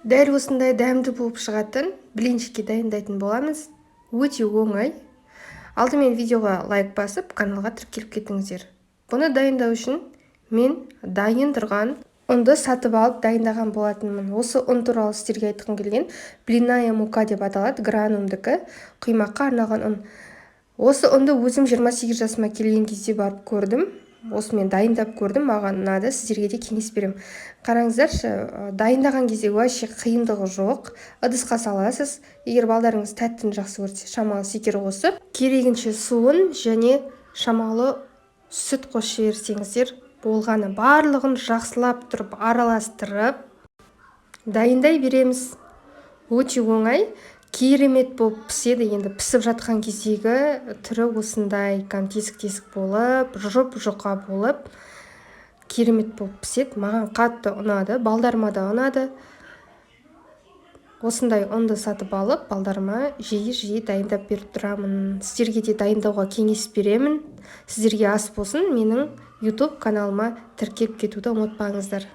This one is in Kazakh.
Дәл осындай дәмді болып шығатын блинчикке дайындайтын боламыз. Өте оңай. Алдымен видеоға лайк басып, каналға тіркеліп кетіңіздер. Бұны дайындау үшін мен дайын тұрған ұнды сатып алып дайындаған болатынмын. Осы ұн туралы сіздерге айтқым келген. Блинная мука деп аталады, гранумдікі, құймаққа арналған ұн. Осы ұнды өзім 28 жасыма келген кезде барып көрдім. Осымен дайындап көрдім, маған ұнады, сіздерге де кеңес беремін. Қараңыздаршы, дайындаған кезде вообще қиындығы жоқ. Ыдысқа саласыз. Егер балдарыңыз тәттіні жақсы көрсе, шамалы шекер қосып, керегінше суын және шамалы сүт қосып жіберсеңіздер болғаны. Барлығын жақсылап тұрып, араластырып дайындай береміз. Өте оңай. Керемет болып піседі. Енді пісіп жатқан кездегі түрі осындай тесік-тесік болып, жұп-жұқа болып, керемет болып піседі. Маған қатты ұнады, балдарыма да ұнады. Осындай ұнды сатып алып, балдарыма жиі дайындап беріп тұрамын. Сіздерге де дайындауға кеңес беремін. Сіздерге ас болсын, менің YouTube каналыма тіркеліп кетуді ұмытпаңыздар.